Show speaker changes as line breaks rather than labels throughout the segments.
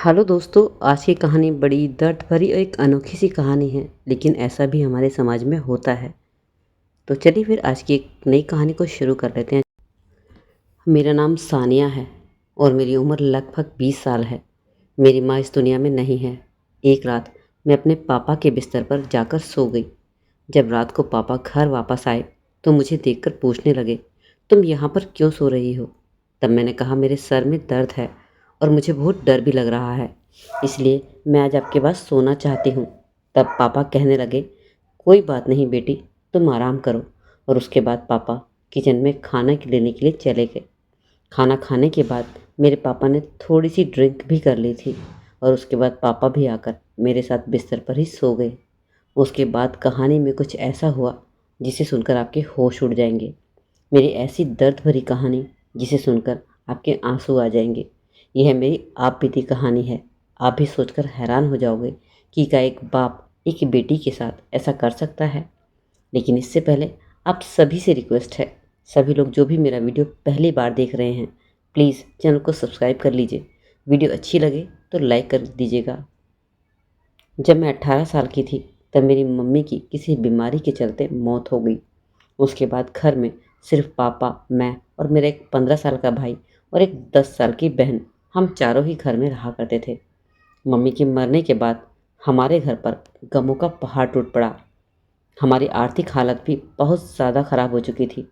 Hello दोस्तों, आज की कहानी बड़ी दर्द भरी और एक अनोखी सी कहानी है। लेकिन ऐसा भी हमारे समाज में होता है। तो चलिए फिर आज की एक नई कहानी को शुरू कर लेते हैं। मेरा नाम सानिया है और मेरी उम्र लगभग 20 साल है। मेरी माँ इस दुनिया में नहीं है। एक रात मैं अपने पापा के बिस्तर पर जाकर सो गई। जब रात को पापा घर वापस आए तो मुझे देखकर पूछने लगे, तुम यहाँ पर क्यों सो रही हो? तब मैंने कहा, मेरे सर में दर्द है और मुझे बहुत डर भी लग रहा है, इसलिए मैं आज आपके पास सोना चाहती हूँ। तब पापा कहने लगे, कोई बात नहीं बेटी, तुम आराम करो। और उसके बाद पापा किचन में खाना लेने के लिए चले गए। खाना खाने के बाद मेरे पापा ने थोड़ी सी ड्रिंक भी कर ली थी और उसके बाद पापा भी आकर मेरे साथ बिस्तर पर ही सो गए। उसके बाद कहानी में कुछ ऐसा हुआ जिसे सुनकर आपके होश उड़ जाएंगे। मेरी ऐसी दर्द भरी कहानी जिसे सुनकर आपके आंसू आ जाएंगे। यह मेरी आप बीती कहानी है। आप भी सोचकर हैरान हो जाओगे कि क्या एक बाप एक बेटी के साथ ऐसा कर सकता है। लेकिन इससे पहले आप सभी से रिक्वेस्ट है, सभी लोग जो भी मेरा वीडियो पहली बार देख रहे हैं, प्लीज़ चैनल को सब्सक्राइब कर लीजिए। वीडियो अच्छी लगे तो लाइक कर दीजिएगा। जब मैं 18 साल की थी तब मेरी मम्मी की किसी बीमारी के चलते मौत हो गई। उसके बाद घर में सिर्फ पापा, मैं और मेरा एक 15 साल का भाई और एक 10 साल की बहन, हम चारों ही घर में रहा करते थे। मम्मी के मरने के बाद हमारे घर पर गमों का पहाड़ टूट पड़ा। हमारी आर्थिक हालत भी बहुत ज़्यादा ख़राब हो चुकी थी।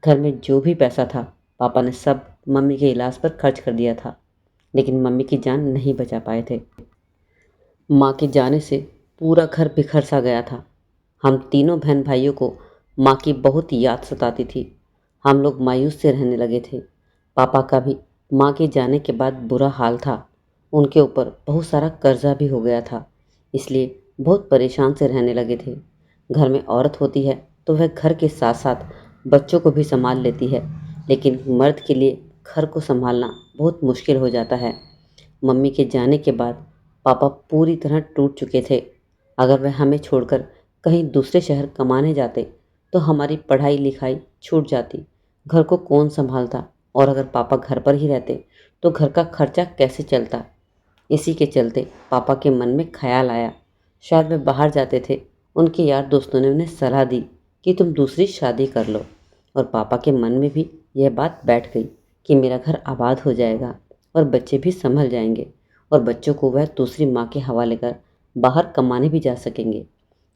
घर में जो भी पैसा था पापा ने सब मम्मी के इलाज पर खर्च कर दिया था, लेकिन मम्मी की जान नहीं बचा पाए थे। माँ के जाने से पूरा घर बिखर सा गया था। हम तीनों बहन भाइयों को माँ की बहुत याद सताती थी। हम लोग मायूस से रहने लगे थे। पापा का भी माँ के जाने के बाद बुरा हाल था। उनके ऊपर बहुत सारा कर्जा भी हो गया था, इसलिए बहुत परेशान से रहने लगे थे। घर में औरत होती है तो वह घर के साथ साथ बच्चों को भी संभाल लेती है, लेकिन मर्द के लिए घर को संभालना बहुत मुश्किल हो जाता है। मम्मी के जाने के बाद पापा पूरी तरह टूट चुके थे। अगर वह हमें छोड़कर कहीं दूसरे शहर कमाने जाते तो हमारी पढ़ाई लिखाई छूट जाती, घर को कौन संभालता, और अगर पापा घर पर ही रहते तो घर का खर्चा कैसे चलता। इसी के चलते पापा के मन में ख्याल आया, शायद वे बाहर जाते थे। उनके यार दोस्तों ने उन्हें सलाह दी कि तुम दूसरी शादी कर लो, और पापा के मन में भी यह बात बैठ गई कि मेरा घर आबाद हो जाएगा और बच्चे भी संभल जाएंगे और बच्चों को वह दूसरी माँ के हवाले कर बाहर कमाने भी जा सकेंगे।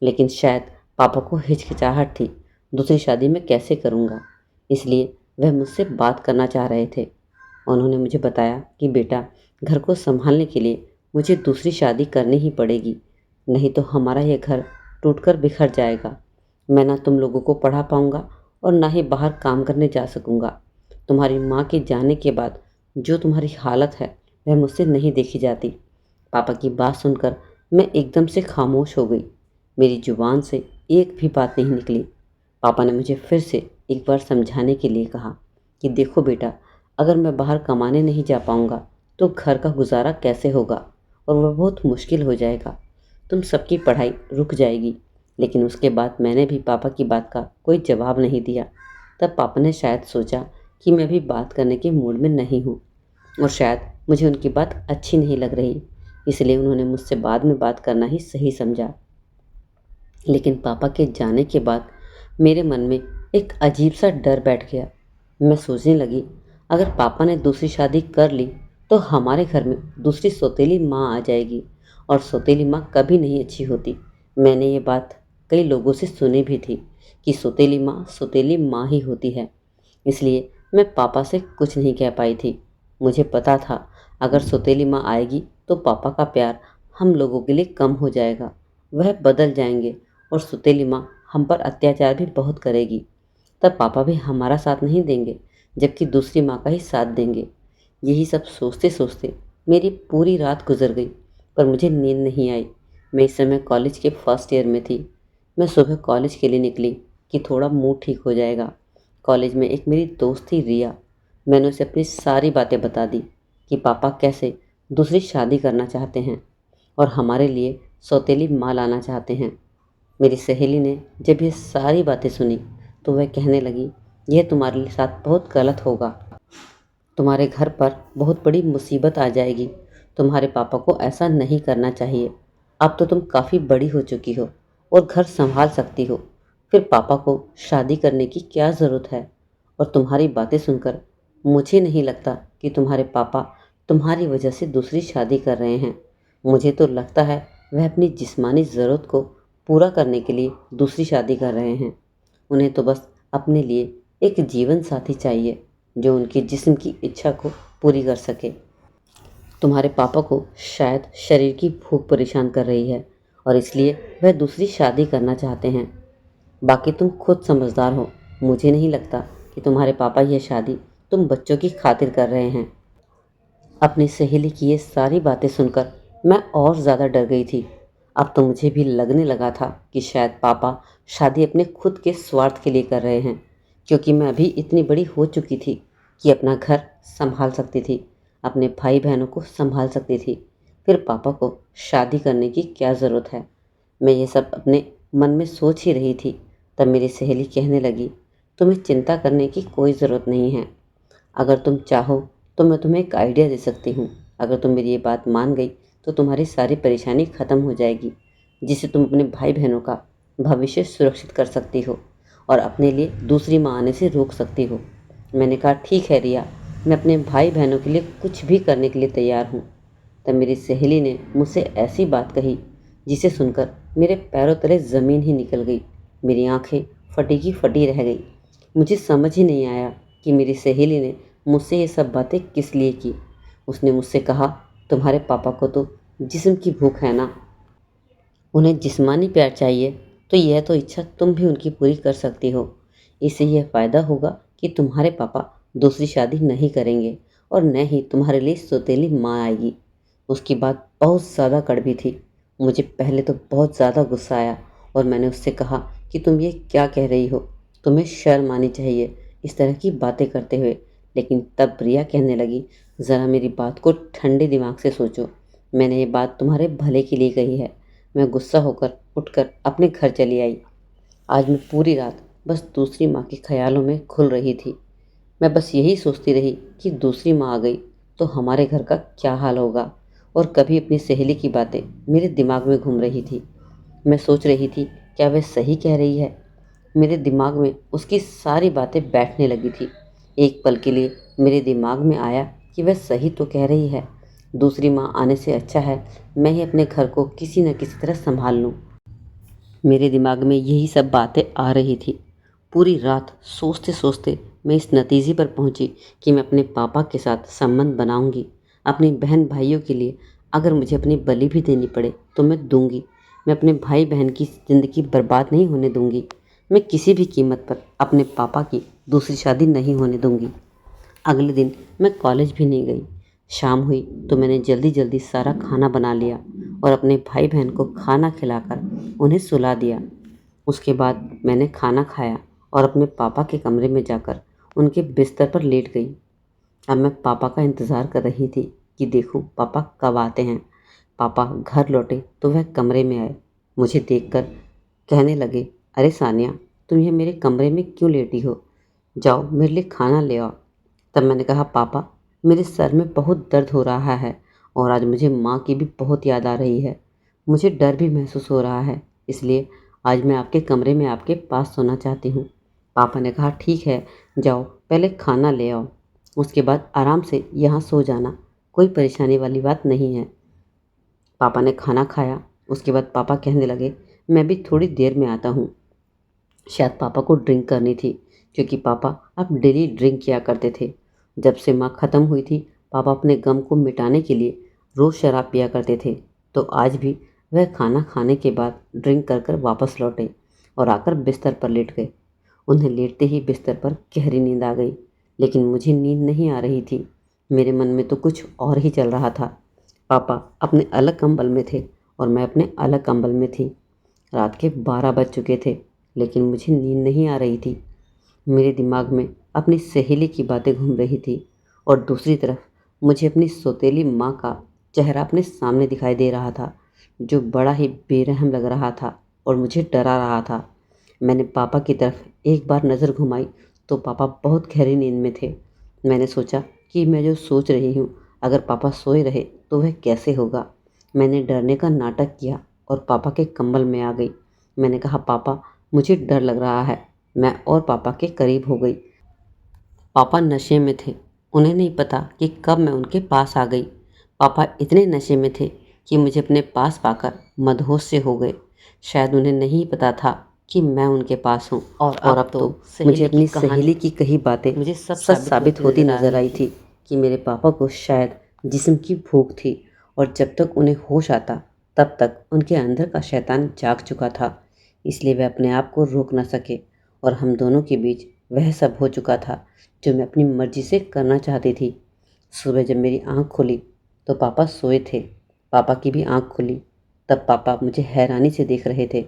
लेकिन शायद पापा को हिचकिचाहट थी, दूसरी शादी मैं कैसे करूँगा, इसलिए वह मुझसे बात करना चाह रहे थे। उन्होंने मुझे बताया कि बेटा, घर को संभालने के लिए मुझे दूसरी शादी करनी ही पड़ेगी, नहीं तो हमारा यह घर टूटकर बिखर जाएगा। मैं ना तुम लोगों को पढ़ा पाऊँगा और ना ही बाहर काम करने जा सकूँगा। तुम्हारी माँ के जाने के बाद जो तुम्हारी हालत है वह मुझसे नहीं देखी जाती। पापा की बात सुनकर मैं एकदम से खामोश हो गई। मेरी जुबान से एक भी बात नहीं निकली। पापा ने मुझे फिर से एक बार समझाने के लिए कहा कि देखो बेटा, अगर मैं बाहर कमाने नहीं जा पाऊँगा तो घर का गुजारा कैसे होगा और वह बहुत मुश्किल हो जाएगा। तुम सबकी पढ़ाई रुक जाएगी। लेकिन उसके बाद मैंने भी पापा की बात का कोई जवाब नहीं दिया। तब पापा ने शायद सोचा कि मैं भी बात करने के मूड में नहीं हूँ और शायद मुझे उनकी बात अच्छी नहीं लग रही, इसलिए उन्होंने मुझसे बाद में बात करना ही सही समझा। लेकिन पापा के जाने के बाद मेरे मन में एक अजीब सा डर बैठ गया। मैं सोचने लगी, अगर पापा ने दूसरी शादी कर ली तो हमारे घर में दूसरी सौतेली माँ आ जाएगी, और सौतेली माँ कभी नहीं अच्छी होती। मैंने ये बात कई लोगों से सुनी भी थी कि सौतेली माँ ही होती है, इसलिए मैं पापा से कुछ नहीं कह पाई थी। मुझे पता था अगर सौतेली माँ आएगी तो पापा का प्यार हम लोगों के लिए कम हो जाएगा, वह बदल जाएंगे और सौतेली माँ हम पर अत्याचार भी बहुत करेगी। तब पापा भी हमारा साथ नहीं देंगे, जबकि दूसरी माँ का ही साथ देंगे। यही सब सोचते सोचते मेरी पूरी रात गुजर गई, पर मुझे नींद नहीं आई। मैं इस समय कॉलेज के फर्स्ट ईयर में थी। मैं सुबह कॉलेज के लिए निकली कि थोड़ा मूड ठीक हो जाएगा। कॉलेज में एक मेरी दोस्त थी रिया। मैंने उसे अपनी सारी बातें बता दी कि पापा कैसे दूसरी शादी करना चाहते हैं और हमारे लिए सौतेली माँ लाना चाहते हैं। मेरी सहेली ने जब ये सारी बातें सुनी तो वह कहने लगी, यह तुम्हारे साथ बहुत गलत होगा, तुम्हारे घर पर बहुत बड़ी मुसीबत आ जाएगी। तुम्हारे पापा को ऐसा नहीं करना चाहिए। अब तो तुम काफ़ी बड़ी हो चुकी हो और घर संभाल सकती हो। फिर पापा को शादी करने की क्या ज़रूरत है? और तुम्हारी बातें सुनकर मुझे नहीं लगता कि तुम्हारे पापा तुम्हारी वजह से दूसरी शादी कर रहे हैं। मुझे तो लगता है वह अपनी जिस्मानी ज़रूरत को पूरा करने के लिए दूसरी शादी कर रहे हैं। उन्हें तो बस अपने लिए एक जीवन साथी चाहिए जो उनके जिस्म की इच्छा को पूरी कर सके। तुम्हारे पापा को शायद शरीर की भूख परेशान कर रही है और इसलिए वह दूसरी शादी करना चाहते हैं। बाकी तुम खुद समझदार हो। मुझे नहीं लगता कि तुम्हारे पापा यह शादी तुम बच्चों की खातिर कर रहे हैं। अपनी सहेली की ये सारी बातें सुनकर मैं और ज़्यादा डर गई थी। अब तो मुझे भी लगने लगा था कि शायद पापा शादी अपने खुद के स्वार्थ के लिए कर रहे हैं, क्योंकि मैं अभी इतनी बड़ी हो चुकी थी कि अपना घर संभाल सकती थी, अपने भाई बहनों को संभाल सकती थी। फिर पापा को शादी करने की क्या ज़रूरत है? मैं ये सब अपने मन में सोच ही रही थी, तब मेरी सहेली कहने लगी, तुम्हें चिंता करने की कोई ज़रूरत नहीं है। अगर तुम चाहो तो मैं तुम्हें एक आइडिया दे सकती हूँ। अगर तुम मेरी ये बात मान गई तो तुम्हारी सारी परेशानी ख़त्म हो जाएगी, जिससे तुम अपने भाई बहनों का भविष्य सुरक्षित कर सकती हो और अपने लिए दूसरी माँ आने से रोक सकती हो। मैंने कहा, ठीक है रिया, मैं अपने भाई बहनों के लिए कुछ भी करने के लिए तैयार हूँ। तब मेरी सहेली ने मुझसे ऐसी बात कही जिसे सुनकर मेरे पैरों तले ज़मीन ही निकल गई। मेरी आंखें फटी की फटी रह गई। मुझे समझ ही नहीं आया कि मेरी सहेली ने मुझसे ये सब बातें किस लिए की। उसने मुझसे कहा, तुम्हारे पापा को तो जिस्म की भूख है ना, उन्हें जिस्मानी प्यार चाहिए, तो यह तो इच्छा तुम भी उनकी पूरी कर सकती हो। इससे यह फ़ायदा होगा कि तुम्हारे पापा दूसरी शादी नहीं करेंगे और न ही तुम्हारे लिए सौतेली माँ आएगी। उसकी बात बहुत ज़्यादा कड़वी थी। मुझे पहले तो बहुत ज़्यादा गुस्सा आया और मैंने उससे कहा कि तुम ये क्या कह रही हो? तुम्हें शर्म आनी चाहिए इस तरह की बातें करते हुए। लेकिन तब प्रिया कहने लगी, ज़रा मेरी बात को ठंडे दिमाग से सोचो। मैंने ये बात तुम्हारे भले के लिए कही है। मैं गुस्सा होकर उठकर अपने घर चली आई। आज मैं पूरी रात बस दूसरी माँ के ख्यालों में घुल रही थी। मैं बस यही सोचती रही कि दूसरी माँ आ गई तो हमारे घर का क्या हाल होगा। और कभी अपनी सहेली की बातें मेरे दिमाग में घूम रही थी। मैं सोच रही थी, क्या वह सही कह रही है? मेरे दिमाग में उसकी सारी बातें बैठने लगी थी। एक पल के लिए मेरे दिमाग में आया कि वह सही तो कह रही है। दूसरी माँ आने से अच्छा है मैं ही अपने घर को किसी न किसी तरह संभाल लूँ। मेरे दिमाग में यही सब बातें आ रही थी। पूरी रात सोचते सोचते मैं इस नतीजे पर पहुंची कि मैं अपने पापा के साथ संबंध बनाऊंगी। अपनी बहन भाइयों के लिए अगर मुझे अपनी बलि भी देनी पड़े तो मैं दूंगी। मैं अपने भाई बहन की ज़िंदगी बर्बाद नहीं होने दूंगी। मैं किसी भी कीमत पर अपने पापा की दूसरी शादी नहीं होने दूंगी। अगले दिन मैं कॉलेज भी नहीं गई। शाम हुई तो मैंने जल्दी जल्दी सारा खाना बना लिया और अपने भाई बहन को खाना खिलाकर उन्हें सुला दिया। उसके बाद मैंने खाना खाया और अपने पापा के कमरे में जाकर उनके बिस्तर पर लेट गई। अब मैं पापा का इंतज़ार कर रही थी कि देखूं पापा कब आते हैं। पापा घर लौटे तो वह कमरे में आए। मुझे देखकर कहने लगे, अरे सानिया, तुम ये मेरे कमरे में क्यों लेटी हो? जाओ मेरे लिए खाना ले आओ। तब मैंने कहा, पापा मेरे सर में बहुत दर्द हो रहा है और आज मुझे माँ की भी बहुत याद आ रही है। मुझे डर भी महसूस हो रहा है, इसलिए आज मैं आपके कमरे में आपके पास सोना चाहती हूँ। पापा ने कहा, ठीक है, जाओ पहले खाना ले आओ, उसके बाद आराम से यहाँ सो जाना, कोई परेशानी वाली बात नहीं है। पापा ने खाना खाया। उसके बाद पापा कहने लगे, मैं भी थोड़ी देर में आता हूँ। शायद पापा को ड्रिंक करनी थी, क्योंकि पापा अब डेली ड्रिंक किया करते थे। जब से माँ ख़त्म हुई थी पापा अपने गम को मिटाने के लिए रोज़ शराब पिया करते थे। तो आज भी वह खाना खाने के बाद ड्रिंक कर कर वापस लौटे और आकर बिस्तर पर लेट गए। उन्हें लेटते ही बिस्तर पर गहरी नींद आ गई, लेकिन मुझे नींद नहीं आ रही थी। मेरे मन में तो कुछ और ही चल रहा था। पापा अपने अलग कंबल में थे और मैं अपने अलग कंबल में थी। रात के 12 बज चुके थे, लेकिन मुझे नींद नहीं आ रही थी। मेरे दिमाग में अपनी सहेली की बातें घूम रही थी और दूसरी तरफ मुझे अपनी सौतेली माँ का चेहरा अपने सामने दिखाई दे रहा था, जो बड़ा ही बेरहम लग रहा था और मुझे डरा रहा था। मैंने पापा की तरफ एक बार नज़र घुमाई तो पापा बहुत गहरी नींद में थे। मैंने सोचा कि मैं जो सोच रही हूँ अगर पापा सोए रहे तो वह कैसे होगा। मैंने डरने का नाटक किया और पापा के कंबल में आ गई। मैंने कहा, पापा मुझे डर लग रहा है। मैं और पापा के करीब हो गई। पापा नशे में थे। उन्हें नहीं पता कि कब मैं उनके पास आ गई। पापा इतने नशे में थे कि मुझे अपने पास पाकर मदहोश से हो गए। शायद उन्हें नहीं पता था कि मैं उनके पास हूँ। और अब तो मुझे अपनी सहेली की कही बातें मुझे सच साबित होती नजर आई थी कि मेरे पापा को शायद जिस्म की भूख थी और जब तक उन्हें होश आता तब तक उनके अंदर का शैतान जाग चुका था। इसलिए वे अपने आप को रोक न सके और हम दोनों के बीच वह सब हो चुका था जो मैं अपनी मर्जी से करना चाहती थी। सुबह जब मेरी आंख खुली तो पापा सोए थे। पापा की भी आंख खुली। तब पापा मुझे हैरानी से देख रहे थे।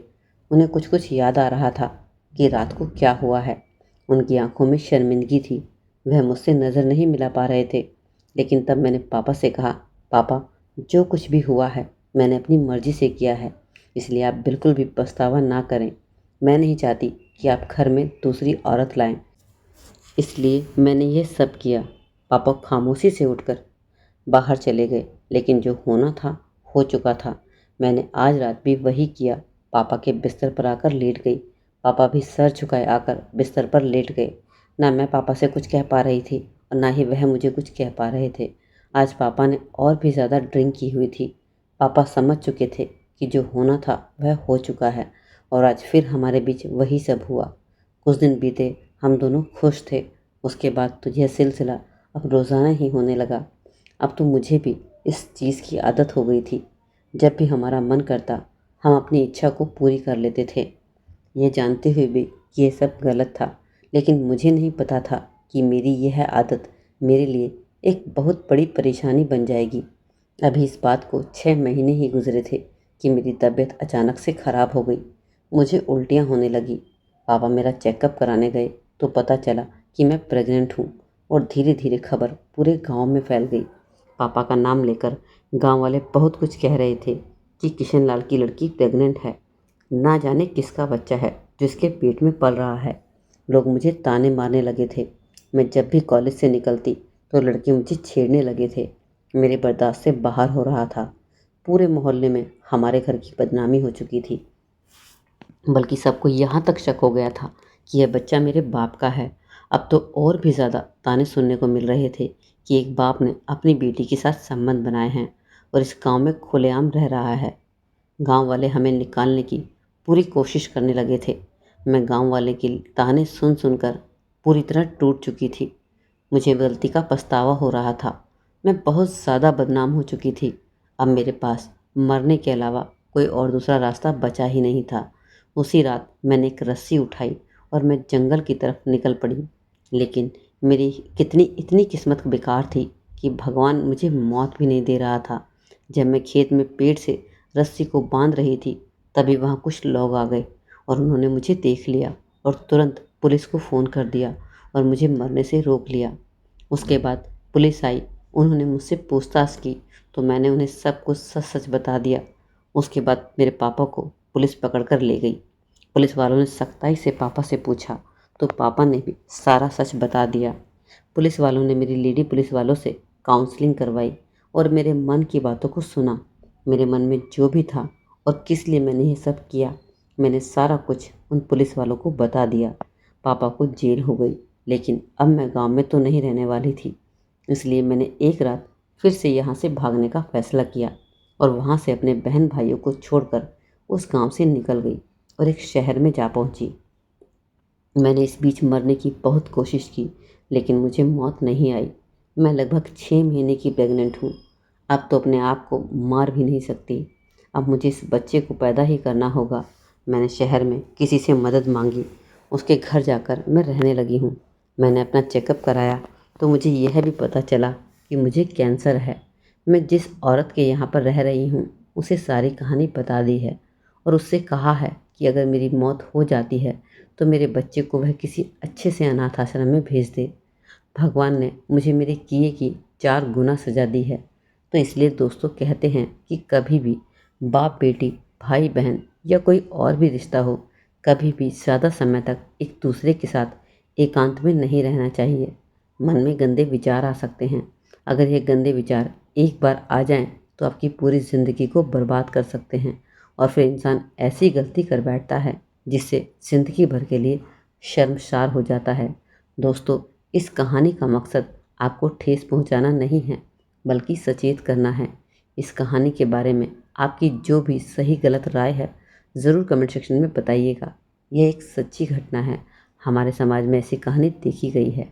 उन्हें कुछ कुछ याद आ रहा था कि रात को क्या हुआ है। उनकी आंखों में शर्मिंदगी थी। वह मुझसे नज़र नहीं मिला पा रहे थे। लेकिन तब मैंने पापा से कहा, पापा जो कुछ भी हुआ है मैंने अपनी मर्जी से किया है, इसलिए आप बिल्कुल भी पछतावा ना करें। मैं नहीं चाहती कि आप घर में दूसरी औरत लाएं, इसलिए मैंने यह सब किया। पापा खामोशी से उठकर बाहर चले गए। लेकिन जो होना था हो चुका था। मैंने आज रात भी वही किया। पापा के बिस्तर पर आकर लेट गई। पापा भी सर झुकाए आकर बिस्तर पर लेट गए। ना मैं पापा से कुछ कह पा रही थी और ना ही वह मुझे कुछ कह पा रहे थे। आज पापा ने और भी ज़्यादा ड्रिंक की हुई थी। पापा समझ चुके थे कि जो होना था वह हो चुका है और आज फिर हमारे बीच वही सब हुआ। कुछ दिन बीते, हम दोनों खुश थे। उसके बाद तो यह सिलसिला अब रोज़ाना ही होने लगा। अब तो मुझे भी इस चीज़ की आदत हो गई थी। जब भी हमारा मन करता हम अपनी इच्छा को पूरी कर लेते थे, ये जानते हुए भी कि ये सब गलत था। लेकिन मुझे नहीं पता था कि मेरी यह आदत मेरे लिए एक बहुत बड़ी परेशानी बन जाएगी। अभी इस बात को 6 महीने ही गुजरे थे कि मेरी तबीयत अचानक से ख़राब हो गई। मुझे उल्टियाँ होने लगी। पापा मेरा चेकअप कराने गए तो पता चला कि मैं प्रेग्नेंट हूँ और धीरे धीरे खबर पूरे गांव में फैल गई। पापा का नाम लेकर गांव वाले बहुत कुछ कह रहे थे कि किशन लाल की लड़की प्रेग्नेंट है। ना जाने किसका बच्चा है जिसके पेट में पल रहा है। लोग मुझे ताने मारने लगे थे। मैं जब भी कॉलेज से निकलती तो लड़के मुझे छेड़ने लगे थे। मेरे बर्दाश्त से बाहर हो रहा था। पूरे मोहल्ले में हमारे घर की बदनामी हो चुकी थी। बल्कि सबको यहाँ तक शक हो गया था कि यह बच्चा मेरे बाप का है। अब तो और भी ज़्यादा ताने सुनने को मिल रहे थे कि एक बाप ने अपनी बेटी के साथ संबंध बनाए हैं और इस गांव में खुलेआम रह रहा है। गांव वाले हमें निकालने की पूरी कोशिश करने लगे थे। मैं गांव वाले के ताने सुन सुनकर पूरी तरह टूट चुकी थी। मुझे गलती का पछतावा हो रहा था। मैं बहुत ज़्यादा बदनाम हो चुकी थी। अब मेरे पास मरने के अलावा कोई और दूसरा रास्ता बचा ही नहीं था। उसी रात मैंने एक रस्सी उठाई और मैं जंगल की तरफ निकल पड़ी। लेकिन मेरी कितनी इतनी किस्मत बेकार थी कि भगवान मुझे मौत भी नहीं दे रहा था। जब मैं खेत में पेड़ से रस्सी को बांध रही थी तभी वहाँ कुछ लोग आ गए और उन्होंने मुझे देख लिया और तुरंत पुलिस को फ़ोन कर दिया और मुझे मरने से रोक लिया। उसके बाद पुलिस आई। उन्होंने मुझसे पूछताछ की तो मैंने उन्हें सब कुछ सच सच बता दिया। उसके बाद मेरे पापा को पुलिस पकड़ कर ले गई। पुलिस वालों ने सख्ताई से पापा से पूछा तो पापा ने भी सारा सच बता दिया। पुलिस वालों ने मेरी लेडी पुलिस वालों से काउंसलिंग करवाई और मेरे मन की बातों को सुना। मेरे मन में जो भी था और किस लिए मैंने ये सब किया, मैंने सारा कुछ उन पुलिस वालों को बता दिया। पापा को जेल हो गई, लेकिन अब मैं गांव में तो नहीं रहने वाली थी। इसलिए मैंने एक रात फिर से यहाँ से भागने का फैसला किया और वहाँ से अपने बहन भाइयों को छोड़कर उस गांव से निकल गई और एक शहर में जा पहुँची। मैंने इस बीच मरने की बहुत कोशिश की लेकिन मुझे मौत नहीं आई। मैं लगभग 6 महीने की प्रेग्नेंट हूँ। अब तो अपने आप को मार भी नहीं सकती। अब मुझे इस बच्चे को पैदा ही करना होगा। मैंने शहर में किसी से मदद मांगी। उसके घर जाकर मैं रहने लगी हूँ। मैंने अपना चेकअप कराया तो मुझे यह भी पता चला कि मुझे कैंसर है। मैं जिस औरत के यहाँ पर रह रही हूँ उसे सारी कहानी बता दी है और उससे कहा है कि अगर मेरी मौत हो जाती है तो मेरे बच्चे को वह किसी अच्छे से अनाथ आश्रम में भेज दे। भगवान ने मुझे मेरे किए की 4 गुना सज़ा दी है। तो इसलिए दोस्तों कहते हैं कि कभी भी बाप बेटी, भाई बहन या कोई और भी रिश्ता हो, कभी भी ज़्यादा समय तक एक दूसरे के साथ एकांत में नहीं रहना चाहिए। मन में गंदे विचार आ सकते हैं, अगर ये गंदे विचार एक बार आ जाएं तो आपकी पूरी ज़िंदगी को बर्बाद कर सकते हैं और फिर इंसान ऐसी गलती कर बैठता है जिससे ज़िंदगी भर के लिए शर्मसार हो जाता है। दोस्तों, इस कहानी का मकसद आपको ठेस पहुंचाना नहीं है, बल्कि सचेत करना है। इस कहानी के बारे में आपकी जो भी सही गलत राय है, ज़रूर कमेंट सेक्शन में बताइएगा। यह एक सच्ची घटना है, हमारे समाज में ऐसी कहानी देखी गई है।